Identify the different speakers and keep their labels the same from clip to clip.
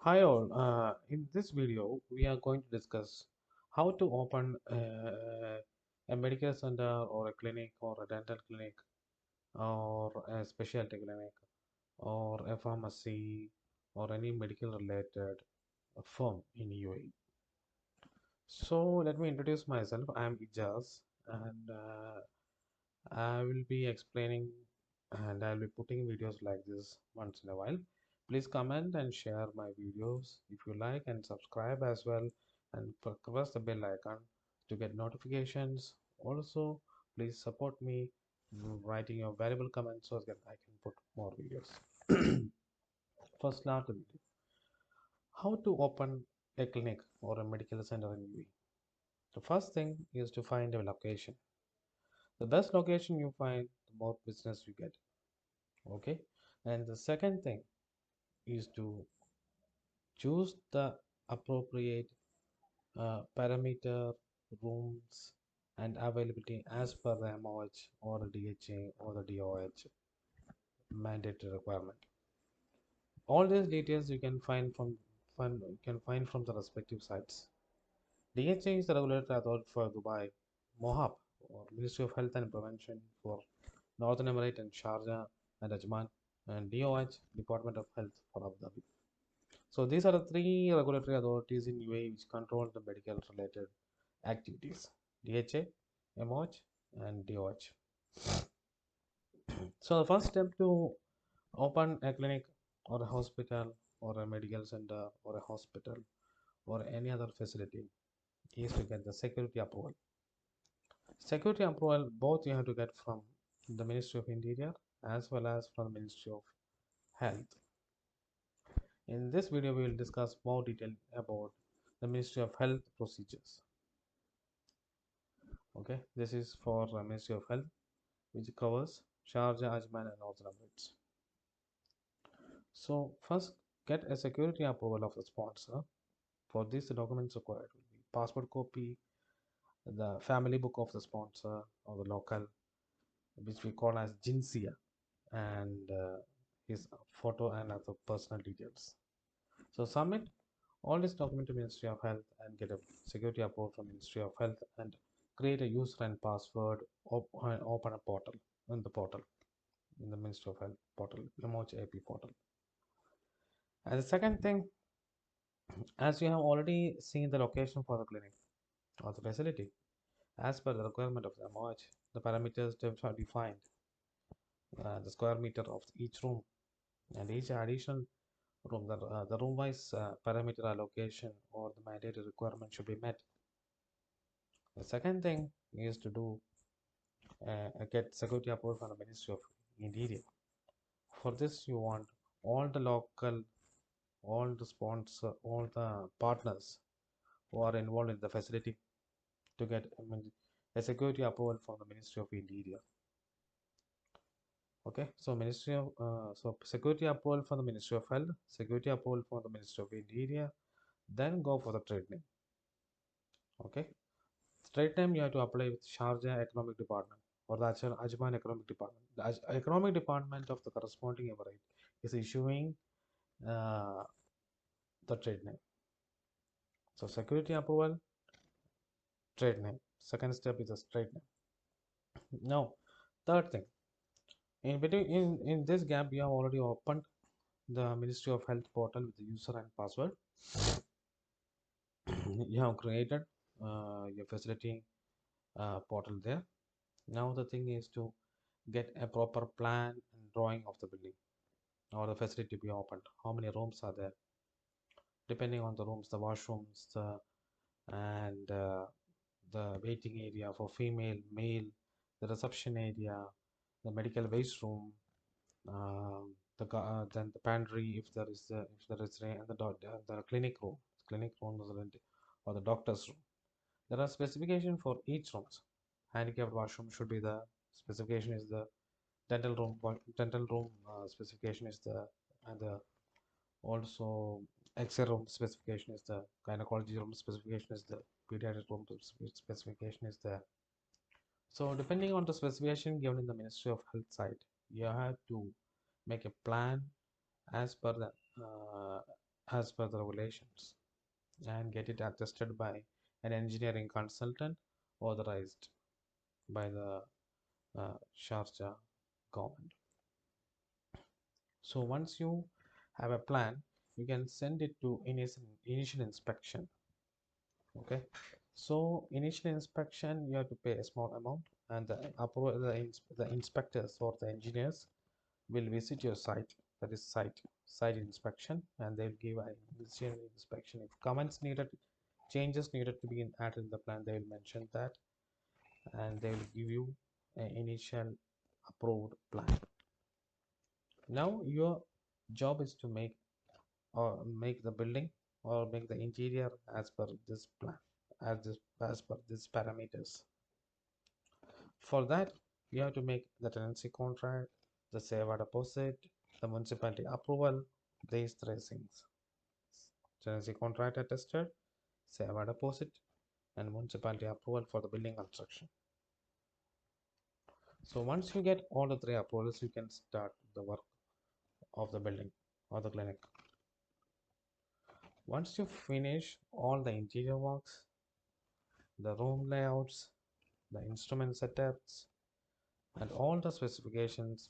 Speaker 1: Hi all, in this video we are going to discuss how to open a medical center or a clinic or a dental clinic or a specialty clinic or a pharmacy or any medical related firm in UAE. So let me introduce myself. I am Ijaz and I will be explaining and I'll be putting videos like this once in a while. Please comment and share my videos if you like and subscribe as well and press the bell icon to get notifications. Also, please support me writing your valuable comments so that I can put more videos. First, start the video. How to open a clinic or a medical center in UAE? The first thing is to find a location. The best location you find, the more business you get. Okay, and the second thing is to choose the appropriate parameter, rooms and availability as per the MOH or the DHA or the DOH mandatory requirement. All these details you can find from the respective sites. DHA is the regulatory authority for Dubai, MOHAP or Ministry of Health and Prevention for Northern Emirate and Sharjah and Ajman, and DOH Department of Health for Abu Dhabi. So these are the three regulatory authorities in UAE which control the medical related activities: DHA, MOH, and DOH. So the first step to open a clinic or a hospital or a medical center or a hospital or any other facility is to get the security approval. Security approval both you have to get from the Ministry of Interior as well as from the Ministry of Health. In this video, we will discuss more detail about the Ministry of Health procedures. Okay, this is for the Ministry of Health, which covers Sharjah, Ajman, and Northern Emirates. So first, get a security approval of the sponsor. For this, the documents required will be passport copy, the family book of the sponsor or the local, which we call as Jinsia, and his photo and other personal details. So submit all this document to Ministry of Health and get a security approval from Ministry of Health and create a user and password, and open a portal in the portal in the Ministry of Health portal, MOH AP portal. And the second thing, as you have already seen the location for the clinic or the facility, as per the requirement of the MOH, the parameters are defined, the square meter of each room and each additional room, the room wise parameter allocation or the mandatory requirement should be met. The second thing is to do get security approval from the Ministry of Interior. For this, you want all the local, all the sponsor, all the partners who are involved in the facility to get a security approval from the Ministry of Interior. Okay, so security approval from the Ministry of Health, security approval from the Ministry of Interior, then go for the trade name. Okay, trade name you have to apply with Sharjah Economic Department or the Ajman Economic Department. The Economic Department of the corresponding emirate is issuing uh, the trade name. So security approval, trade name. Second step is a trade name. Now, third thing, in between in this gap, you have already opened the Ministry of Health portal with the user and password. You have created your facility portal there. Now the thing is to get a proper plan and drawing of the building or the facility to be opened. How many rooms are there? Depending on the rooms, the washrooms, and the waiting area for female, male, the reception area, the medical waste room, then the pantry if there is and the clinic room or the doctor's room. There are specifications for each rooms. Handicapped washroom should be the specification is the dental room specification is the and the also X-ray room specification is the gynecology room specification is the pediatric room specification is there. So depending on the specification given in the Ministry of Health site, you have to make a plan as per the as per the regulations and get it adjusted by an engineering consultant authorized by the Sharjah government. So once you have a plan, you can send it to initial inspection. Okay, so initial inspection, you have to pay a small amount, and the inspectors or the engineers will visit your site, that is site inspection, and they'll give an initial inspection. If comments needed, changes needed to be added in the plan, they will mention that, and they will give you an initial approved plan. Now your job is to make the building or make the interior as per this plan, as per these parameters. For that, you have to make the tenancy contract, the SEVA deposit, the municipality approval, these three things: tenancy contract attested, SEVA deposit, and municipality approval for the building construction. So once you get all the three approvals, you can start the work of the building or the clinic. Once you finish all the interior works, the room layouts, the instrument setups, and all the specifications,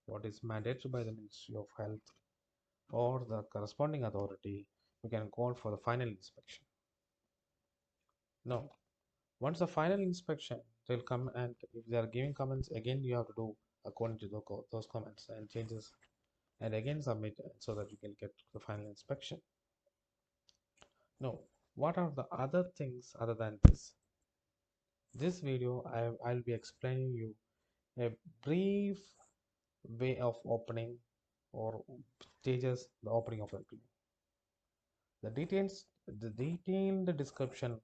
Speaker 1: what is mandated by the Ministry of Health or the corresponding authority, you can call for the final inspection. Now, once the final inspection, they'll come, and if they are giving comments, again you have to do according to those comments and changes, and again submit so that you can get the final inspection. Now, what are the other things other than this? This video, I'll be explaining you a brief way of opening or stages the opening of a clinic. The detailed description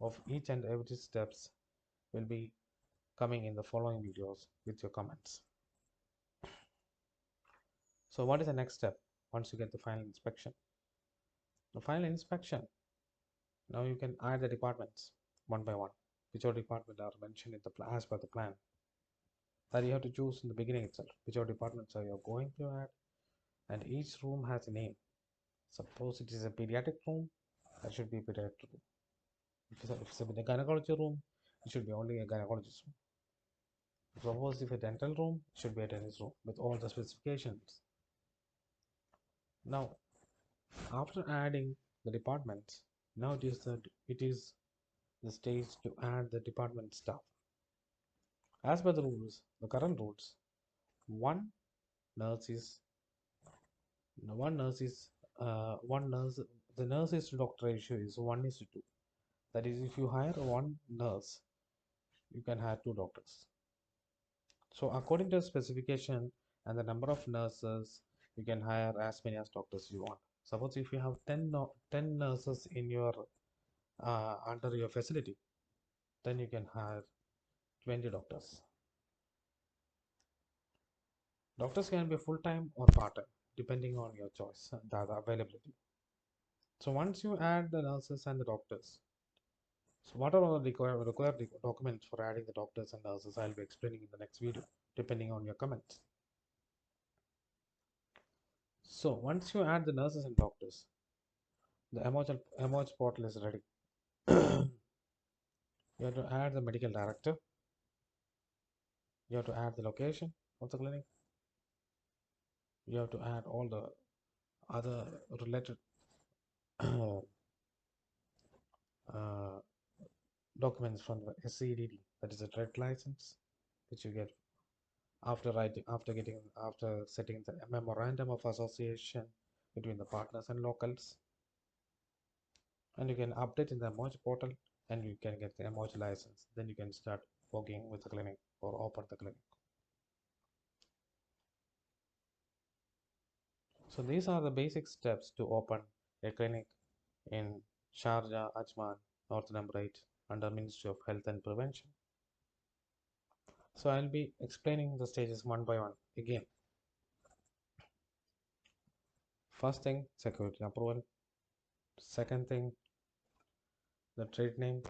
Speaker 1: of each and every steps will be coming in the following videos with your comments. So what is the next step once you get the final inspection? The final inspection, now you can add the departments one by one. Which all departments are mentioned in the as per the plan. That you have to choose in the beginning itself. Which all departments are you going to add, and each room has a name. Suppose it is a pediatric room, that should be a pediatric room. If it's a gynecology room, it should be only a gynecologist room. Suppose if a dental room, it should be a dentist room with all the specifications. Now, after adding the departments, now it is the stage to add the department staff. As per the rules, the current rules, one nurse is one nurse is one nurse. The nurses to doctor ratio is 1:2. That is, if you hire one nurse, you can hire two doctors. So according to the specification and the number of nurses, you can hire as many as doctors you want. Suppose if you have 10 nurses in your under your facility, then you can hire 20 doctors. Doctors can be full-time or part-time, depending on your choice and the availability. So once you add the nurses and the doctors, so what are all the required documents for adding the doctors and nurses? I'll be explaining in the next video, depending on your comments. So once you add the nurses and doctors, the emerge portal is ready. You have to add the medical director. You have to add the location of the clinic. You have to add all the other related uh, documents from the SCDD, that is a trade license, which you get after setting the memorandum of association between the partners and locals, and you can update in the merge portal, and you can get the merge license. Then you can start working with the clinic or open the clinic. So these are the basic steps to open a clinic in Sharjah, Ajman, Northern Emirate under Ministry of Health and Prevention. So I'll be explaining the stages one by one again. First thing, security approval. Second thing, the trade name.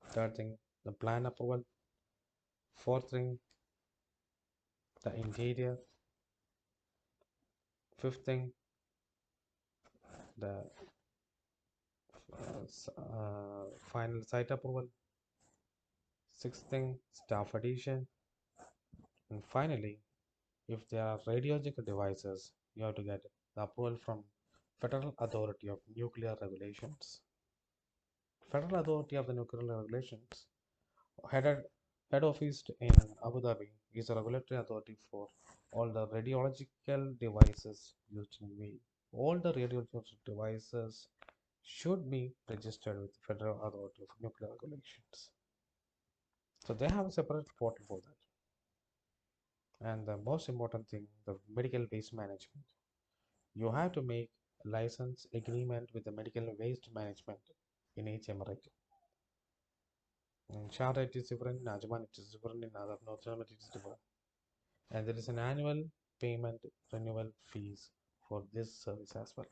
Speaker 1: Third thing, the plan approval. Fourth thing, the interior. Fifth thing, the final site approval. Sixth thing, staff addition. And finally, if there are radiological devices, you have to get the approval from Federal Authority of Nuclear Regulations. Federal Authority of the Nuclear Regulations, headed head office in Abu Dhabi, is a regulatory authority for all the radiological devices used in VA. All the radiological devices should be registered with the Federal Authority of Nuclear Regulations. So they have a separate portal for that. And the most important thing, the medical waste management. You have to make a license agreement with the medical waste management in each emirate. In Sharjah it is different, in Ajman it is different, in other North Emirate it is different. And there is an annual payment renewal fees for this service as well.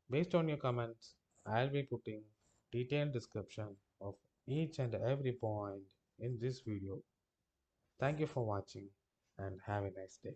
Speaker 1: Based on your comments, I'll be putting detailed description of each and every point in this video. Thank you for watching and have a nice day.